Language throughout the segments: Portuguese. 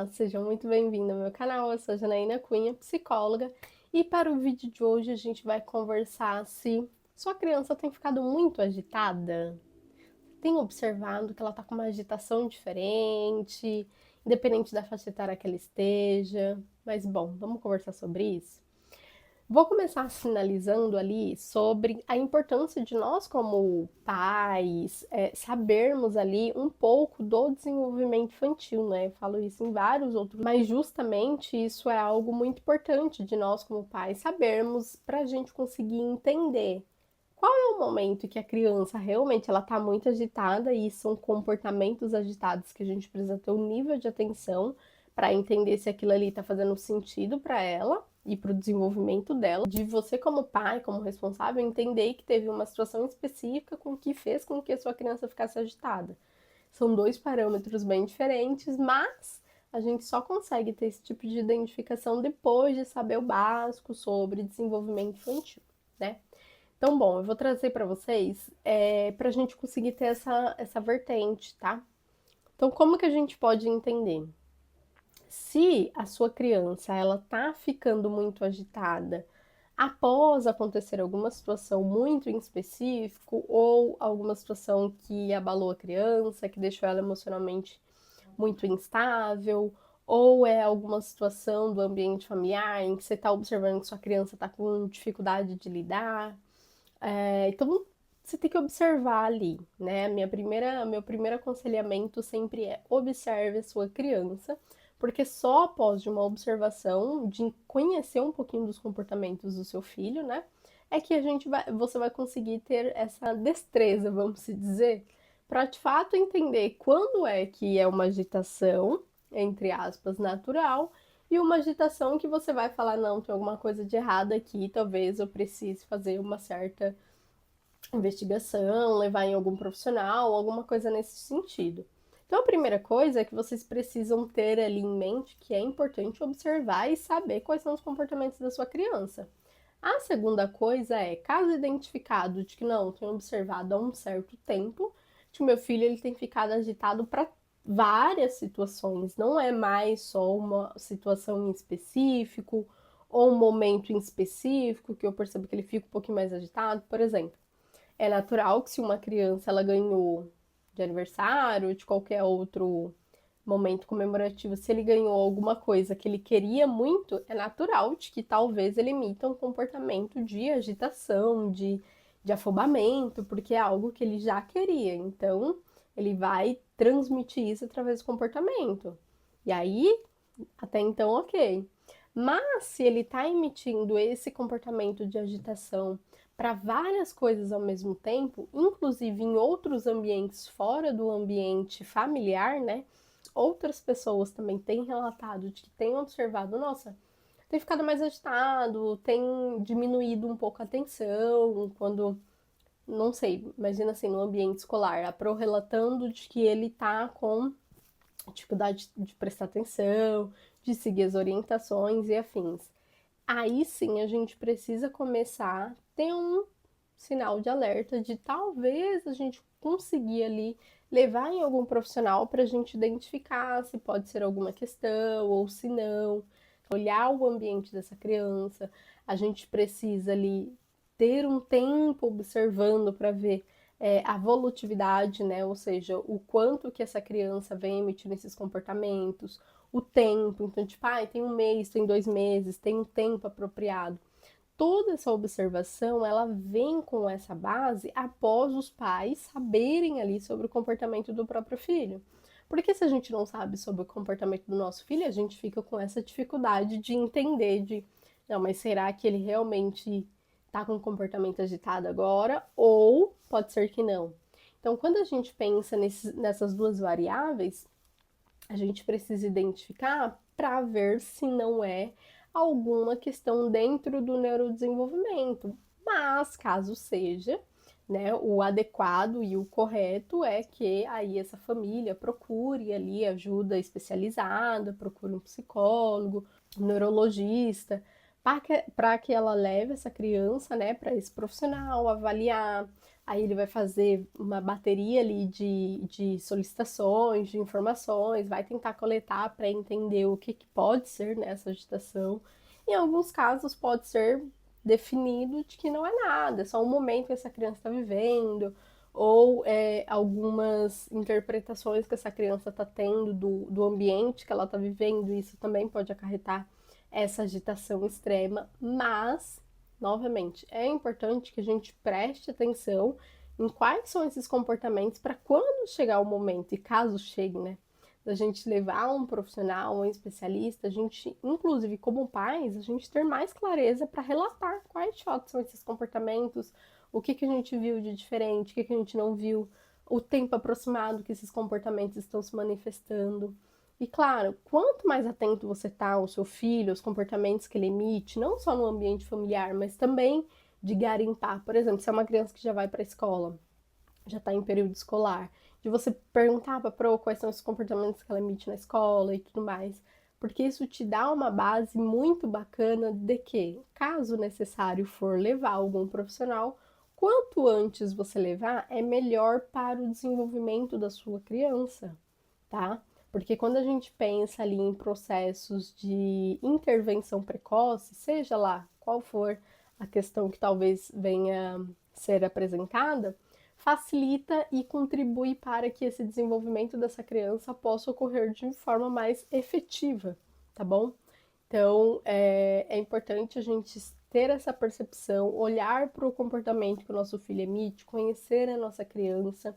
Sejam muito bem-vindos ao meu canal, eu sou a Janaína Cunha, psicóloga, e para o vídeo de hoje a gente vai conversar se sua criança tem ficado muito agitada, tem observado que ela está com uma agitação diferente, independente da faixa etária que ela esteja, mas bom, vamos conversar sobre isso? Vou começar sinalizando ali sobre a importância de nós, como pais, sabermos ali um pouco do desenvolvimento infantil, né? Eu falo isso em vários outros, mas justamente isso é algo muito importante de nós, como pais, sabermos para a gente conseguir entender qual é o momento que a criança realmente ela está muito agitada e são comportamentos agitados que a gente precisa ter um nível de atenção para entender se aquilo ali está fazendo sentido para ela e para o desenvolvimento dela, de você como pai, como responsável, entender que teve uma situação específica com que fez com que a sua criança ficasse agitada. São dois parâmetros bem diferentes, mas a gente só consegue ter esse tipo de identificação depois de saber o básico sobre desenvolvimento infantil, né? Então, bom, eu vou trazer para vocês para a gente conseguir ter essa vertente, tá? Então, como que a gente pode entender? Se a sua criança ela tá ficando muito agitada após acontecer alguma situação muito em específico ou alguma situação que abalou a criança, que deixou ela emocionalmente muito instável, ou é alguma situação do ambiente familiar em que você está observando que sua criança está com dificuldade de lidar, então você tem que observar ali, né? Meu primeiro aconselhamento sempre é observe a sua criança, porque só após de uma observação, de conhecer um pouquinho dos comportamentos do seu filho, né? É que você vai conseguir ter essa destreza, vamos se dizer, para de fato entender quando é que é uma agitação, entre aspas, natural, e uma agitação que você vai falar, não, tem alguma coisa de errado aqui, talvez eu precise fazer uma certa investigação, levar em algum profissional, alguma coisa nesse sentido. Então, a primeira coisa é que vocês precisam ter ali em mente que é importante observar e saber quais são os comportamentos da sua criança. A segunda coisa é, caso identificado de que não, tenho observado há um certo tempo, que o meu filho ele tem ficado agitado para várias situações, não é mais só uma situação em específico ou um momento em específico que eu percebo que ele fica um pouquinho mais agitado, por exemplo. É natural que se uma criança ela ganhou de aniversário, de qualquer outro momento comemorativo, se ele ganhou alguma coisa que ele queria muito, é natural de que talvez ele imita um comportamento de agitação, de afobamento, porque é algo que ele já queria. Então, ele vai transmitir isso através do comportamento. E aí, até então, ok. Mas se ele está emitindo esse comportamento de agitação para várias coisas ao mesmo tempo, inclusive em outros ambientes fora do ambiente familiar, né? Outras pessoas também têm relatado de que têm observado, nossa, tem ficado mais agitado, tem diminuído um pouco a atenção, quando, não sei, imagina assim, no ambiente escolar, a pro relatando de que ele tá com dificuldade de prestar atenção, de seguir as orientações e afins. Aí sim a gente precisa começar a ter um sinal de alerta de talvez a gente conseguir ali levar em algum profissional para a gente identificar se pode ser alguma questão ou se não, olhar o ambiente dessa criança. A gente precisa ali ter um tempo observando para ver a volutividade, né? Ou seja, o quanto que essa criança vem emitindo esses comportamentos, o tempo. Então, tipo, tem um mês, tem 2 meses, tem um tempo apropriado. Toda essa observação, ela vem com essa base após os pais saberem ali sobre o comportamento do próprio filho. Porque se a gente não sabe sobre o comportamento do nosso filho, a gente fica com essa dificuldade de entender de, não, mas será que ele realmente está com um comportamento agitado agora? Ou pode ser que não. Então, quando a gente pensa nessas duas variáveis, a gente precisa identificar para ver se não é alguma questão dentro do neurodesenvolvimento. Mas, caso seja, né, o adequado e o correto é que aí essa família procure ali ajuda especializada, procure um psicólogo, um neurologista, para que ela leve essa criança, né, para esse profissional avaliar, Aí ele vai fazer uma bateria ali de solicitações, de informações, vai tentar coletar para entender o que, que pode ser nessa agitação. Em alguns casos pode ser definido de que não é nada, é só um momento que essa criança está vivendo, ou algumas interpretações que essa criança está tendo do ambiente que ela está vivendo, isso também pode acarretar essa agitação extrema, mas novamente, é importante que a gente preste atenção em quais são esses comportamentos para quando chegar o momento, e caso chegue, né, da gente levar um profissional, um especialista, a gente, inclusive como pais, a gente ter mais clareza para relatar quais de fato são esses comportamentos, o que, que a gente viu de diferente, o que, que a gente não viu, o tempo aproximado que esses comportamentos estão se manifestando. E claro, quanto mais atento você está ao seu filho, aos comportamentos que ele emite, não só no ambiente familiar, mas também de garimpar. Por exemplo, se é uma criança que já vai para a escola, já está em período escolar, de você perguntar para a Pro quais são os comportamentos que ela emite na escola e tudo mais. Porque isso te dá uma base muito bacana de que, caso necessário for levar algum profissional, quanto antes você levar, é melhor para o desenvolvimento da sua criança, tá? Porque quando a gente pensa ali em processos de intervenção precoce, seja lá qual for a questão que talvez venha ser apresentada, facilita e contribui para que esse desenvolvimento dessa criança possa ocorrer de forma mais efetiva, tá bom? Então, é importante a gente ter essa percepção, olhar para o comportamento que o nosso filho emite, conhecer a nossa criança,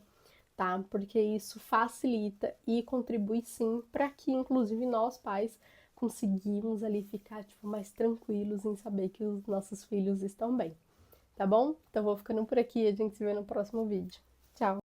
tá? Porque isso facilita e contribui sim para que, inclusive, nós pais conseguimos ali ficar tipo, mais tranquilos em saber que os nossos filhos estão bem, tá bom? Então vou ficando por aqui, a gente se vê no próximo vídeo.